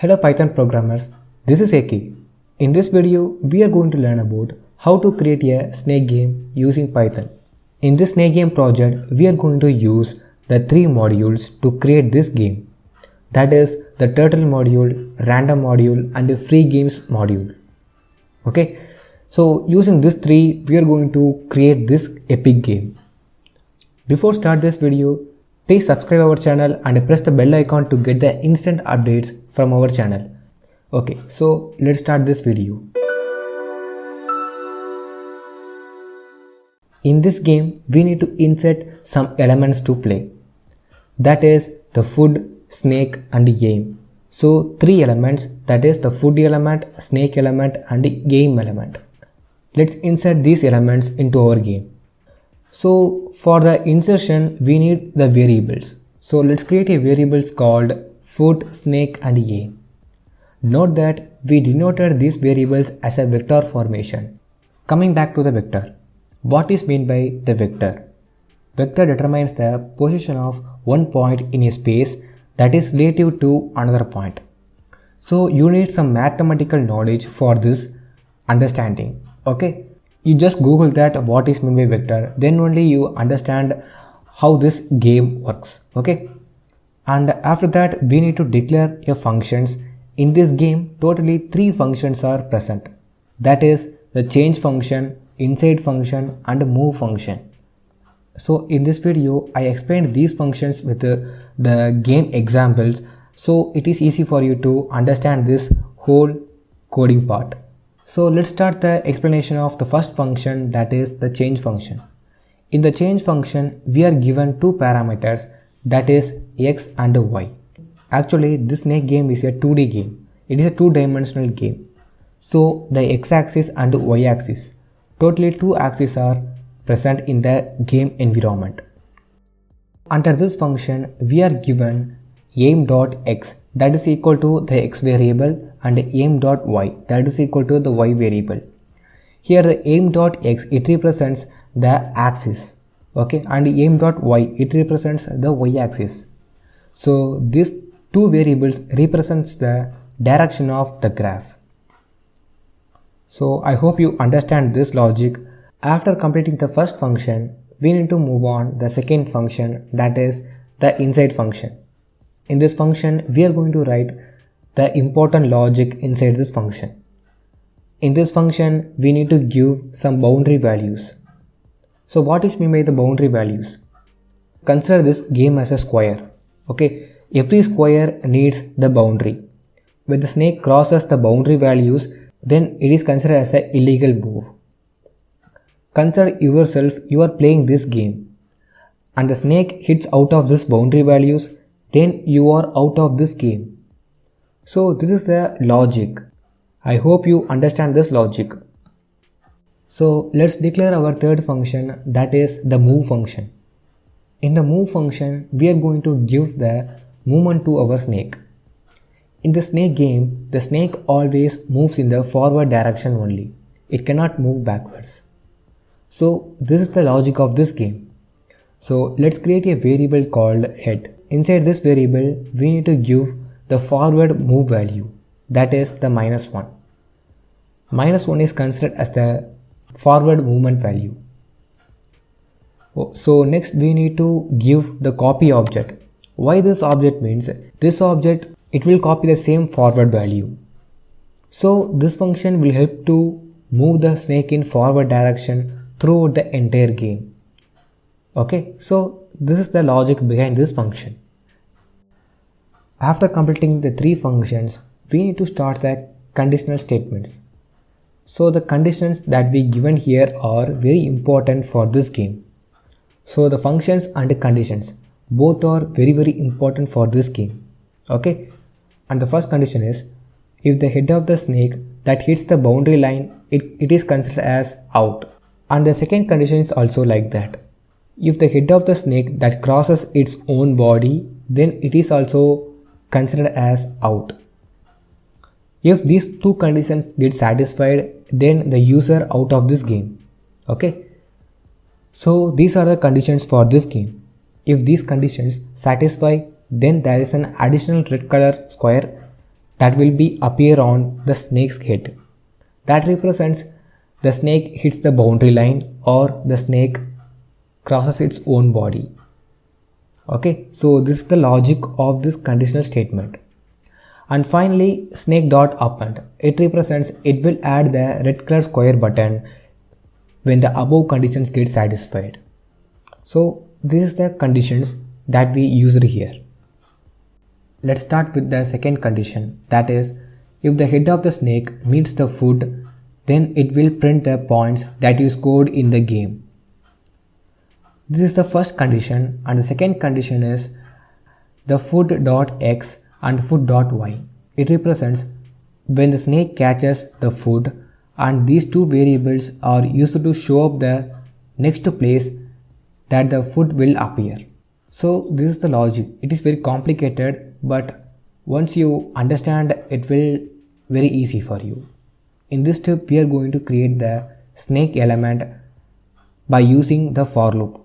Hello Python programmers, this is Eki. In this video, we are going to learn about how to create a snake game using Python. In this snake game project, we are going to use the three modules to create this game. That is the turtle module, random module and the free games module. Okay, so using these three, we are going to create this epic game. Before start this video, please subscribe our channel and press the bell icon to get the instant updates from our channel. Okay, so let's start this video. In this game, we need to insert some elements to play. That is the food, snake and game. So three elements, that is the food element, snake element and game element. Let's insert these elements into our game. So for the insertion, we need the variables. So let's create a variables called food, snake and game. Note that we denoted these variables as a vector formation. Coming back to the vector. What is meant by the vector? Vector determines the position of one point in a space that is relative to another point. So you need some mathematical knowledge for this understanding. Okay, you just Google that what is meant by vector, then only you understand how this game works. Okay, and after that we need to declare a functions. In this game totally three functions are present. That is the change function, inside function and move function. So in this video I explained these functions with the game examples, so it is easy for you to understand this whole coding part. So let's start the explanation of the first function, that is the change function. In the change function we are given two parameters, that is x and y. Actually this snake game is a 2D game. It is a two-dimensional game. So the x-axis and y-axis, totally two axes are present in the game environment. Under this function we are given aim.x, that is equal to the x variable, and aim.y, that is equal to the y variable. Here the aim.x, it represents the axis, okay, and aim.y, it represents the y axis. So these two variables represents the direction of the graph. So I hope you understand this logic. After completing the first function, we need to move on the second function, that is the inside function. In this function we are going to write the important logic inside this function. In this function we need to give some boundary values. So what is meant by the boundary values? Consider this game as a square. Okay, every square needs the boundary. When the snake crosses the boundary values, then it is considered as an illegal move. Consider yourself, you are playing this game and the snake hits out of this boundary values, then you are out of this game. So this is the logic. I hope you understand this logic. So let's declare our third function, that is the move function. In the move function we are going to give the movement to our snake. In the snake game, the snake always moves in the forward direction only. It cannot move backwards. So this is the logic of this game. So let's create a variable called head. Inside this variable we need to give the forward move value, that is the -1. -1 is considered as the forward movement value. So next we need to give the copy object. Why this object means this object, it will copy the same forward value. So this function will help to move the snake in forward direction throughout the entire game. Okay, so this is the logic behind this function. After completing the three functions, we need to start the conditional statements. So the conditions that we given here are very important for this game. So the functions and the conditions both are very important for this game. Okay, and the first condition is if the head of the snake that hits the boundary line, it is considered as out. And the second condition is also like that. If the head of the snake that crosses its own body, then it is also considered as out. If these two conditions get satisfied, then the user out of this game. Okay, so these are the conditions for this game. If these conditions satisfy, then there is an additional red color square that will be appear on the snake's head. That represents the snake hits the boundary line or the snake crosses its own body. Okay, so this is the logic of this conditional statement. And finally, snake dot append. It represents it will add the red color square button when the above conditions get satisfied. So this is the conditions that we used here. Let's start with the second condition, that is, if the head of the snake meets the foot, then it will print the points that you scored in the game. This is the first condition, and the second condition is the food.x and food.y. It represents when the snake catches the food, and these two variables are used to show up the next place that the food will appear. So this is the logic. It is very complicated, but once you understand, it will very easy for you. In this step, we are going to create the snake element by using the for loop.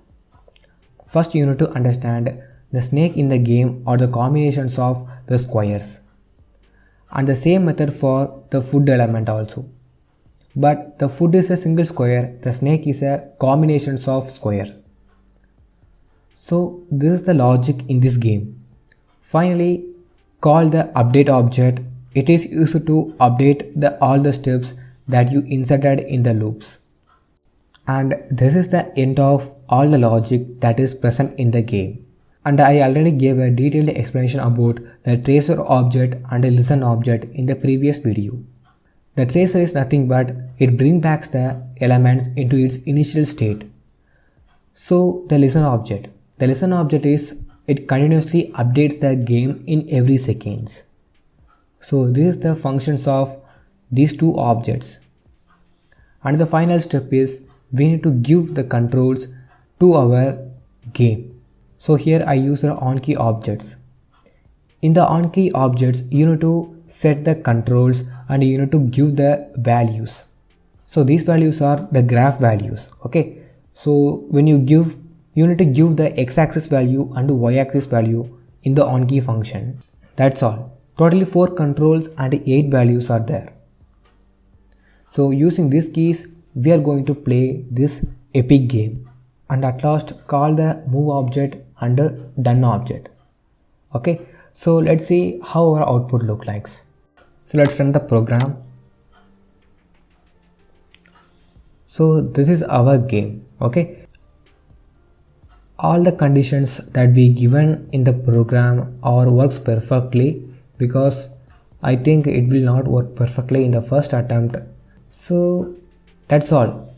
First, you need to understand the snake in the game or the combinations of the squares, and the same method for the food element also. But the food is a single square, the snake is a combinations of squares. So this is the logic in this game. Finally, call the update object. It is used to update all the steps that you inserted in the loops. And this is the end of all the logic that is present in the game. And I already gave a detailed explanation about the tracer object and the listen object in the previous video. The tracer is nothing but it brings back the elements into its initial state. So the listen object. The listen object is it continuously updates the game in every seconds. So this is the functions of these two objects. And the final step is we need to give the controls to our game. So here I use the onKey objects. In the onKey objects, you need to set the controls and you need to give the values. So these values are the graph values. Okay. So when you need to give the x-axis value and y-axis value in the onKey function. That's all. Totally 4 controls and 8 values are there. So using these keys, we are going to play this epic game. And at last call the move object and the done object. Okay, so let's see how our output looks like. So let's run the program. So this is our game. Okay, all the conditions that we given in the program are works perfectly, because I think it will not work perfectly in the first attempt. So that's all.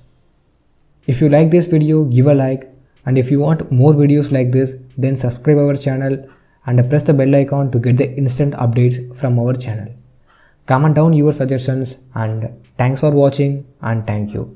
If you like this video, give a like, and if you want more videos like this, then subscribe our channel and press the bell icon to get the instant updates from our channel. Comment down your suggestions, and thanks for watching, and thank you.